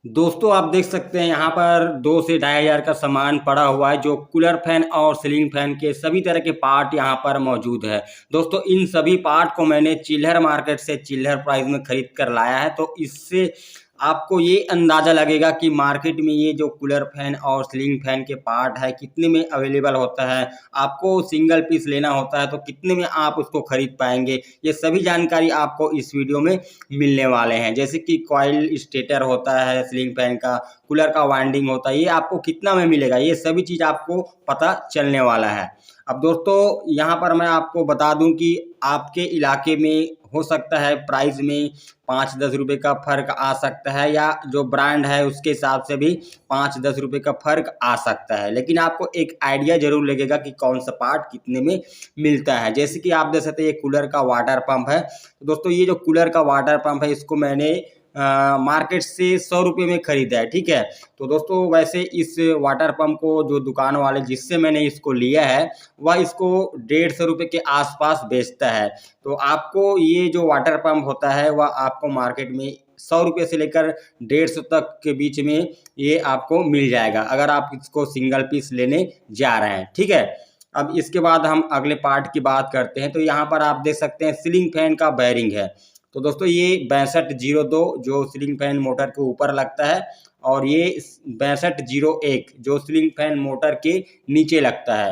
दोस्तों आप देख सकते हैं यहाँ पर 2 से ढाई हज़ार का सामान पड़ा हुआ है जो कूलर फैन और सीलिंग फैन के सभी तरह के पार्ट यहाँ पर मौजूद है। दोस्तों इन सभी पार्ट को मैंने चिल्हर मार्केट से चिल्हर प्राइस में खरीद कर लाया है, तो इससे आपको ये अंदाज़ा लगेगा कि मार्केट में ये जो कूलर फैन और सीलिंग फैन के पार्ट है कितने में अवेलेबल होता है। आपको सिंगल पीस लेना होता है तो कितने में आप उसको खरीद पाएंगे, ये सभी जानकारी आपको इस वीडियो में मिलने वाले हैं। जैसे कि कॉइल स्टेटर होता है सीलिंग फैन का, कूलर का वाइंडिंग होता है, ये आपको कितना में मिलेगा ये सभी चीज़ आपको पता चलने वाला है। अब दोस्तों यहाँ पर मैं आपको बता दूं कि आपके इलाके में हो सकता है प्राइस में 5-10 रुपये का फ़र्क आ सकता है, या जो ब्रांड है उसके हिसाब से भी 5-10 रुपये का फ़र्क आ सकता है, लेकिन आपको एक आइडिया ज़रूर लगेगा कि कौन सा पार्ट कितने में मिलता है। जैसे कि आप देख सकते हैं ये कूलर का वाटर पंप है। तो दोस्तों ये जो कूलर का वाटर पंप है इसको मैंने मार्केट से 100 रुपये में ख़रीदा है, ठीक है। तो दोस्तों वैसे इस वाटर पंप को जो दुकान वाले जिससे मैंने इसको लिया है वह इसको 150 रुपये के आसपास बेचता है। तो आपको ये जो वाटर पंप होता है वह आपको मार्केट में 100 रुपये से लेकर 150 तक के बीच में ये आपको मिल जाएगा, अगर आप इसको सिंगल पीस लेने जा रहे हैं, ठीक है। अब इसके बाद हम अगले पार्ट की बात करते हैं। तो यहाँ पर आप देख सकते हैं सीलिंग फैन का बेयरिंग है। तो दोस्तों ये 6202 जो सीलिंग फैन मोटर के ऊपर लगता है, और ये 6201 जो सीलिंग फैन मोटर के नीचे लगता है।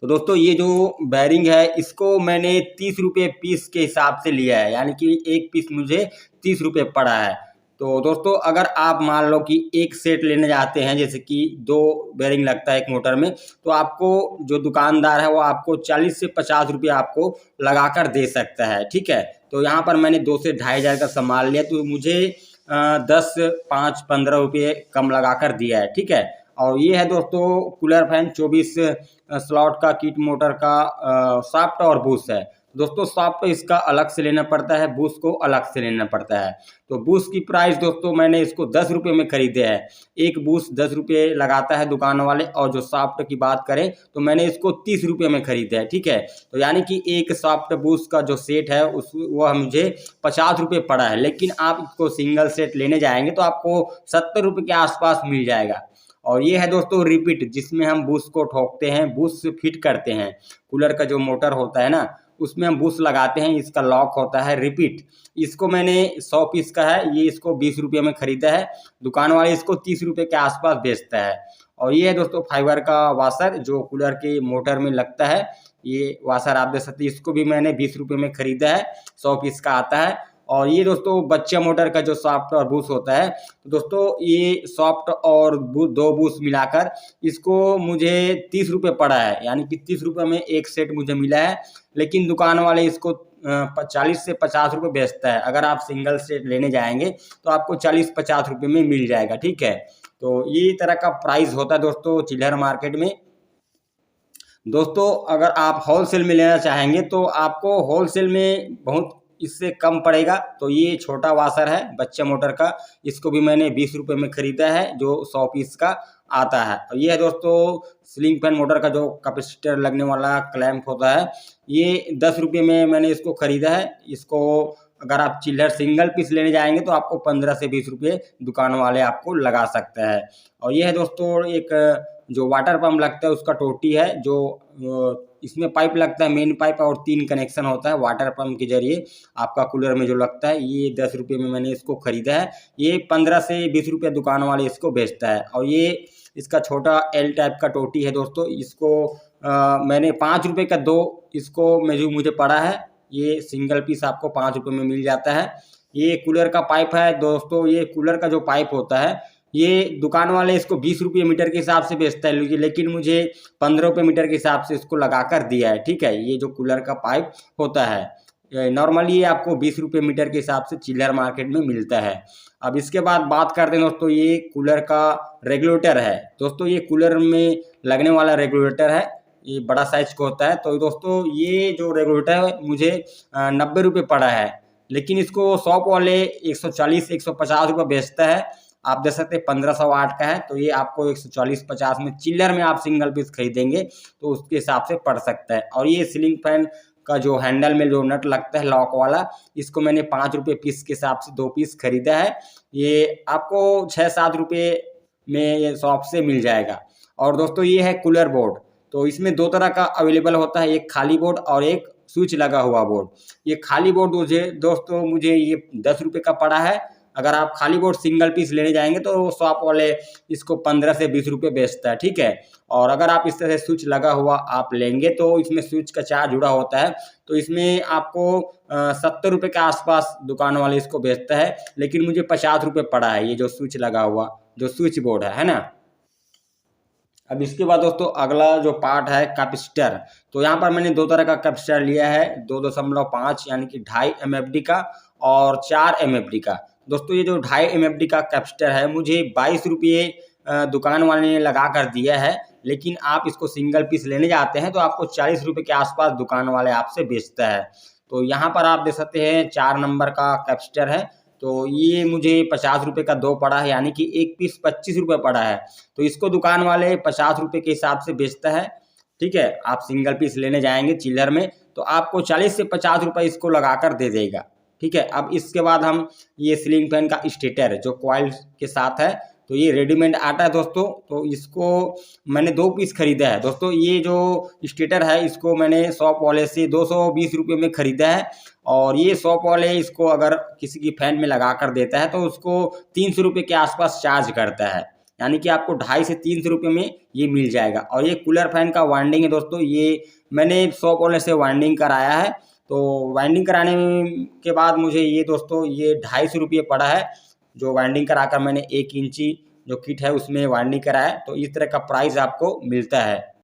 तो दोस्तों ये जो बेयरिंग है इसको मैंने 30 रुपये पीस के हिसाब से लिया है, यानी कि एक पीस मुझे 30 रुपये पड़ा है। तो दोस्तों अगर आप मान लो कि एक सेट लेने जाते हैं, जैसे कि 2 बेयरिंग लगता है एक मोटर में, तो आपको जो दुकानदार है वो आपको 40 से 50 रुपये आपको लगा कर दे सकता है, ठीक है। तो यहाँ पर मैंने 2 से ढाई हज़ार का सामान लिया तो मुझे 10, 5, 15 रुपये कम लगा कर दिया है, ठीक है। और ये है दोस्तों कूलर फैन 24 स्लॉट का किट मोटर का शाफ्ट और बूस है। दोस्तों शाफ्ट इसका अलग से लेना पड़ता है, बूस को अलग से लेना पड़ता है। तो बूस की प्राइस दोस्तों मैंने इसको 10 रुपये में खरीदे है। एक बूस 10 रुपये लगाता है दुकान वाले, और जो शाफ्ट की बात करें तो मैंने इसको 30 रुपये में खरीदा है, ठीक है। तो यानी कि एक शाफ्ट बूस का जो सेट है वह मुझे 50 रुपये पड़ा है, लेकिन आप इसको सिंगल सेट लेने जाएंगे तो आपको 70 रुपये के आसपास मिल जाएगा। और ये है दोस्तों रिपीट, जिसमें हम बूस को ठोकते हैं, बूस फिट करते हैं। कूलर का जो मोटर होता है ना उसमें हम बूस लगाते हैं, इसका लॉक होता है रिपीट। इसको मैंने 100 पीस का है, ये इसको 20 रुपये में खरीदा है। दुकान वाले इसको 30 रुपये के आसपास बेचता है। और ये है दोस्तों फाइबर का वाशर जो कूलर के मोटर में लगता है। ये वाशर आप देख सकते हैं, इसको भी मैंने 20 रुपये में खरीदा है, 100 पीस का आता है। और ये दोस्तों बच्चा मोटर का जो सॉफ्ट और बूस होता है, तो दोस्तों ये सॉफ्ट और दो बूस मिलाकर इसको मुझे 30 रुपये पड़ा है, यानी कि 30 रुपये में एक सेट मुझे मिला है। लेकिन दुकान वाले इसको 40 से 50 रुपये बेचता है। अगर आप सिंगल सेट लेने जाएंगे तो आपको 40-50 रुपये में मिल जाएगा, ठीक है। तो ये तरह का प्राइस होता है दोस्तों चिल्हर मार्केट में। दोस्तों अगर आप होलसेल में लेना चाहेंगे तो आपको होलसेल में बहुत इससे कम पड़ेगा। तो ये छोटा वाशर है बच्चा मोटर का, इसको भी मैंने 20 रुपये में ख़रीदा है जो 100 पीस का आता है। और ये है दोस्तों सीलिंग फैन मोटर का जो कैपेसिटर लगने वाला क्लैंप होता है, ये 10 रुपये में मैंने इसको ख़रीदा है। इसको अगर आप चिल्लर सिंगल पीस लेने जाएंगे तो आपको 15 से 20 रुपये दुकान वाले आपको लगा सकता है। और ये है दोस्तों एक जो वाटर पंप लगता है उसका टोटी है, जो इसमें पाइप लगता है मेन पाइप, और 3 कनेक्शन होता है वाटर पंप के जरिए आपका कूलर में जो लगता है। ये 10 रुपये में मैंने इसको ख़रीदा है। ये 15 से 20 रुपये दुकान वाले इसको बेचता है। और ये इसका छोटा एल टाइप का टोटी है दोस्तों, इसको मैंने 5 रुपये का 2 इसको मुझे पड़ा है। ये सिंगल पीस आपको 5 रुपये में मिल जाता है। ये कूलर का पाइप है दोस्तों, ये कूलर का जो पाइप होता है ये दुकान वाले इसको 20 रुपये मीटर के हिसाब से बेचता है, लेकिन मुझे 15 रुपये मीटर के हिसाब से इसको लगा कर दिया है, ठीक है। ये जो कूलर का पाइप होता है नॉर्मली ये आपको 20 रुपये मीटर के हिसाब से चिल्लर मार्केट में मिलता है। अब इसके बाद बात करते हैं दोस्तों ये कूलर का रेगुलेटर है। दोस्तों ये कूलर में लगने वाला रेगुलेटर है, ये बड़ा साइज का होता है। तो दोस्तों ये जो रेगुलेटर है मुझे 90 रुपये पड़ा है, लेकिन इसको शॉप वाले 140-150 रुपये बेचता है। आप देख सकते हैं 1500 वाट का है, तो ये आपको 140-50 में चिल्लर में आप सिंगल पीस खरीदेंगे तो उसके हिसाब से पड़ सकता है। और ये सीलिंग फैन का जो हैंडल में जो नट लगता है लॉक वाला, इसको मैंने 5 रुपये पीस के हिसाब से 2 पीस खरीदा है। ये आपको 6-7 रुपये में ये शॉप से मिल जाएगा। और दोस्तों ये है कूलर बोर्ड, तो इसमें 2 तरह का अवेलेबल होता है, एक खाली बोर्ड और एक स्विच लगा हुआ बोर्ड। ये खाली बोर्ड मुझे ये 10 रुपये का पड़ा है। अगर आप खाली बोर्ड सिंगल पीस लेने जाएंगे तो शॉप वाले इसको 15 से 20 रुपये बेचता है, ठीक है। और अगर आप इस तरह से स्विच लगा हुआ आप लेंगे तो इसमें स्विच का चार्ज जुड़ा होता है, तो इसमें आपको 70 रुपये के आसपास दुकान वाले इसको बेचता है, लेकिन मुझे 50 रुपये पड़ा है ये जो स्विच लगा हुआ जो स्विच बोर्ड है ना। अब इसके बाद दोस्तों अगला जो पार्ट है कैपेसिटर, तो यहाँ पर मैंने 2 तरह का कैपेसिटर लिया है, 2.5 यानी कि 2.5 MFD का और 4 MFD का। दोस्तों ये जो 2.5 MFD का कैपेसिटर है मुझे 22 रुपये दुकान वाले ने लगा कर दिया है, लेकिन आप इसको सिंगल पीस लेने जाते हैं तो आपको 40 रुपये के आसपास दुकान वाले आपसे बेचता है। तो यहाँ पर आप देख सकते हैं 4 नंबर का कैपेसिटर है, तो ये मुझे 50 रुपये का 2 पड़ा है, यानी कि एक पीस 25 रुपये पड़ा है। तो इसको दुकान वाले 50 रुपये के हिसाब से बेचता है, ठीक है। आप सिंगल पीस लेने जाएंगे चिल्लर में तो आपको 40 से 50 रुपये इसको लगा कर दे देगा, ठीक है। अब इसके बाद हम ये सीलिंग फैन का स्टेटर जो कॉइल के साथ है, तो ये रेडीमेड आता है दोस्तों, तो इसको मैंने 2 पीस खरीदा है। दोस्तों ये जो स्टेटर है इसको मैंने शॉप वाले से 220 रुपये में खरीदा है, और ये शॉप वाले इसको अगर किसी की फैन में लगा कर देता है तो उसको 300 रुपये के आसपास चार्ज करता है, यानी कि आपको 250 से 300 रुपये में ये मिल जाएगा। और ये कूलर फैन का वाइंडिंग है दोस्तों, ये मैंने शॉप वाले से वाइंडिंग कराया है, तो वाइंडिंग कराने के बाद मुझे ये दोस्तों ये 250 रुपये पड़ा है। जो वाइंडिंग कराकर मैंने 1 इंची जो किट है उसमें वाइंडिंग कराया, तो इस तरह का प्राइस आपको मिलता है।